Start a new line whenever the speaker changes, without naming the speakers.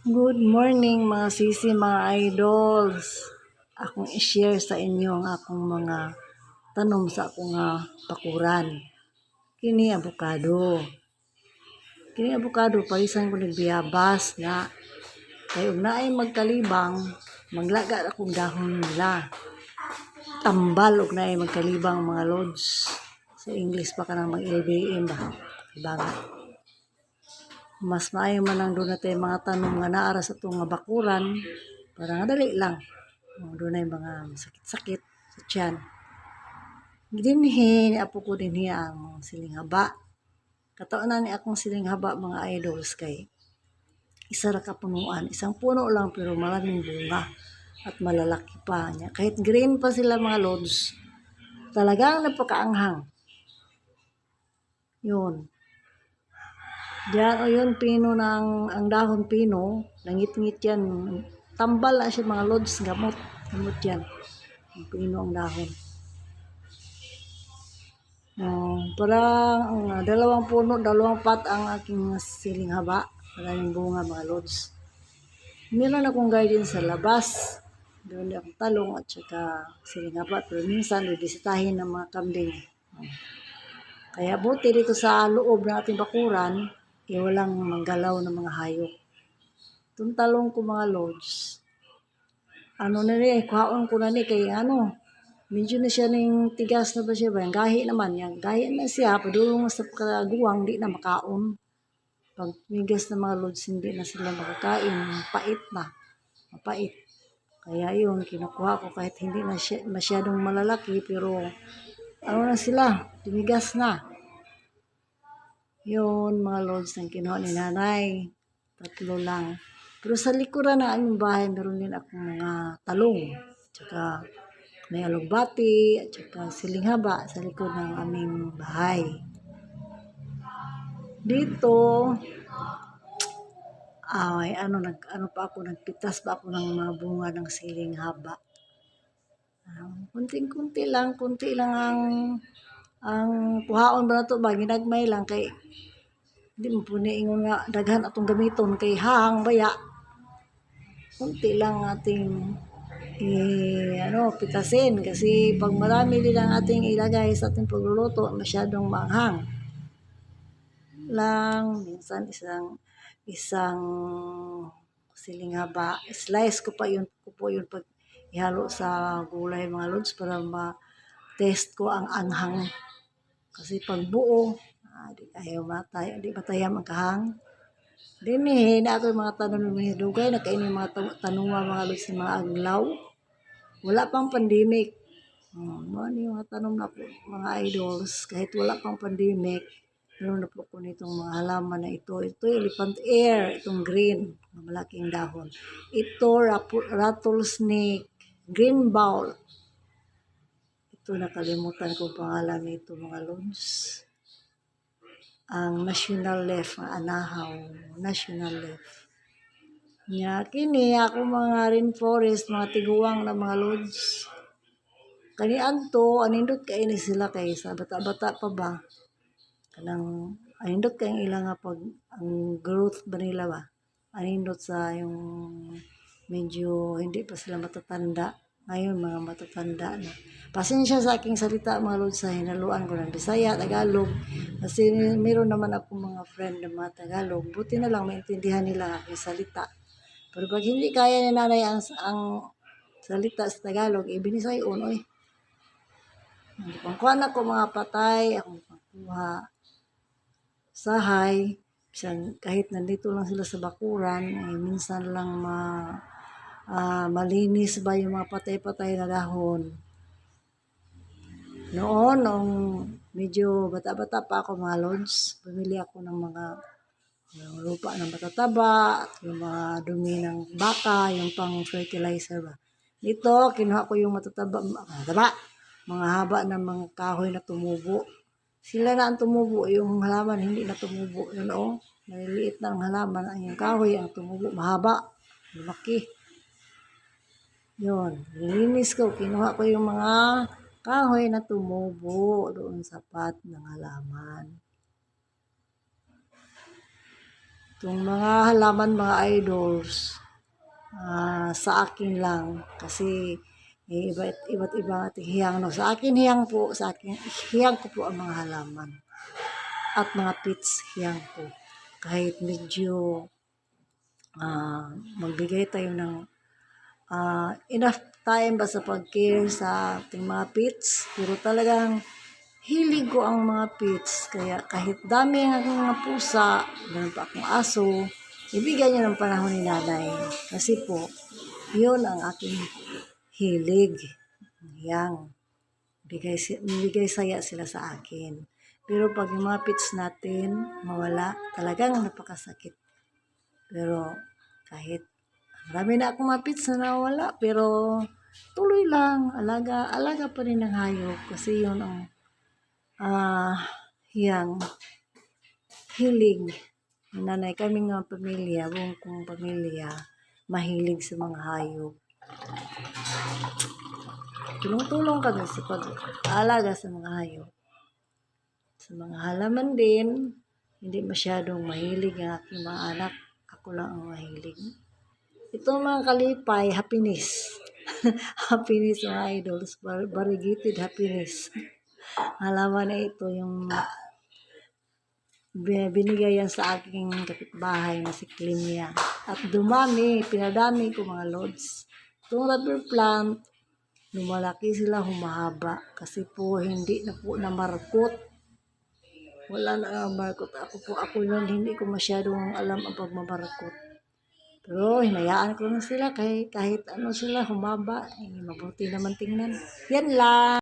Good morning mga sisi, mga idols. Akong i-share sa inyo ang akong mga tanom sa akong bakuran. Kini abukado. Kini abukado parisan ko nagbiyabas na kay ug naay magkalibang maglaga akong dahon nila. Tambal ug naay magkalibang mga lods. Sa English pa kanang mag-LBM ba. Ibaga. Mas maayo man ang doon natin mga tanom nga naara sa itong nga bakuran para nga dali lang. Doon na yung mga sakit-sakit sa tiyan. Dinhi, ni apo ko dinhi ang siling haba. Kataonan ni akong siling haba mga idols kay isa ra ka punuan. Isang puno lang pero maraming bunga at malalaki pa niya. Kahit green pa sila mga lods, talagang napakaanghang. Yun. Diyan o yun, pino ng, ang dahon pino, langit-ngit yan. Tambal na siya mga lods, gamot. Gamot yan. Ang pino ang dahon. Parang dalawang puno, dalawang pot ang aking siling haba. Maraming bunga mga lods. Meron akong garden sa labas. Doon akong talong at saka siling haba. Pero minsan, bibisitahin ng mga kambing. Kaya buti dito sa loob ng ating bakuran, walang manggalaw ng mga hayop. Itong talong ko mga lods, ano na rin, kuhaon ko na rin kay medyo na siya ng tigas na ba siya ba? Yung gahi naman, yung gahi na siya, padulong sa kaguwang, di na makaon. Pag migas na mga lods, hindi na sila makakain, pait na, mapait. Kaya yun, kinukuha ko kahit hindi na siya, masyadong malalaki, pero ano na sila, timigas na. Yun, mga lods ang kinuha ni nanay. 3 lang. Pero sa likuran ng aming bahay, meron din akong mga talong. Tsaka may alugbati, at tsaka siling haba sa likod ng aming bahay. Dito, ano pa ako, nagpitas pa ako ng mga bunga ng siling haba. Kunti lang ang puhaon ba na ito ba, ginagmay lang kay hindi mo po niingon nga daghan atong gamiton kay hang baya. Kunti lang ating pitasin kasi pag marami din ang ating ilagay sa ating pagluluto, masyadong maanghang. Lang, minsan isang siling haba, slice ko po yun pag ihalo sa gulay mga lods para ma-test ko ang anghang. Kasi pag buo, di matayam ang kahang. Dini, na ako yung mga tanong ng mga dugay, nakainin mga tanong mga lods ng mga aglaw. Wala pang pandemic. Ano yung mga tanong na po, mga idols, kahit wala pang pandemic, meron na po ko nitong mga halaman na ito. Ito yung elephant ear, itong green, malaking dahon. Ito, rattlesnake, green bowl. Ito, nakalimutan ko pangalan nito mga lods. Ang national leaf, anahaw, national leaf. Kini ako mga rainforest, mga tiguang na mga lods. Kani adto anindot kay ni sila kay sa bata-bata pa ba. Kanang anindot kay ilang pag ang growth ba nila ba. Anindot sa yung medyo hindi pa sila matatanda. Ngayon mga matatanda na. Pasensya sa aking salita mga lods sa hinaluan ko ng Bisaya, Tagalog. Kasi meron naman ako mga friend na mga Tagalog. Buti na lang maintindihan nila ang aking salita. Pero pag hindi kaya ni nanay ang salita sa Tagalog, ibinisayon, oy. Pangkuhan ako mga patay, akong pangkuha sahay, kahit nandito lang sila sa bakuran, minsan lang malinis ba yung mga patay-patay na dahon. Noon, nung medyo bata-bata pa ako mga lods, bumili ako ng mga lupa ng matataba, yung mga dumi ng baka, yung pang fertilizer ba. Dito, kinuha ko yung matataba, mga haba ng mga kahoy na tumubo. Sila na ang tumubo, yung halaman hindi na tumubo. Yun maliliit na ang halaman, yung kahoy ang tumubo, mahaba, lumaki. Yun, nilinis ko, kinuha ko yung mga kahoy na tumubo doon sa pot ng halaman. Itong mga halaman, mga idols, sa akin lang. Kasi iba't iba ating hiyang. No? Sa akin hiyang po, sa akin hiyang ko po ang mga halaman. At mga pits hiyang ko. Kahit medyo magbigay tayo ng enough time ba sa pag-care sa ating mga pets. Pero talagang hilig ko ang mga pets. Kaya kahit dami ang aking mga pusa, meron pa akong aso, ibigay niyo ng panahon ni nanay. Kasi po, yun ang aking hilig. Yang bigay saya sila sa akin. Pero pag yung mga pets natin mawala, talagang napakasakit. Pero kahit marami na akong mga pets na nawala, pero tuloy lang, alaga pa rin ng hayop kasi yun ang hiyang hilig ng nanay. Kaming mga pamilya, buong kong pamilya, mahilig sa mga hayop. Tulong-tulong kami sa pag-aalaga sa mga hayop. Sa mga halaman din, hindi masyadong mahilig ang aking mga anak. Ako lang ang mahilig. Ito mga kalipay, happiness. Happiness mga idols, variegated happiness. Halaman na ito yung binigay yan sa aking kapitbahay na si Climia. At dumami, pinadami ko mga lods. Itong rubber plant, lumalaki sila, humahaba. Kasi po, hindi na po namarkot. Wala na ang markot. Ako yun, hindi ko masyadong alam ang pagmamarkot. Pero hinayaan ko na sila kahit ano sila, humaba. Mabuti naman tingnan. Yan lang.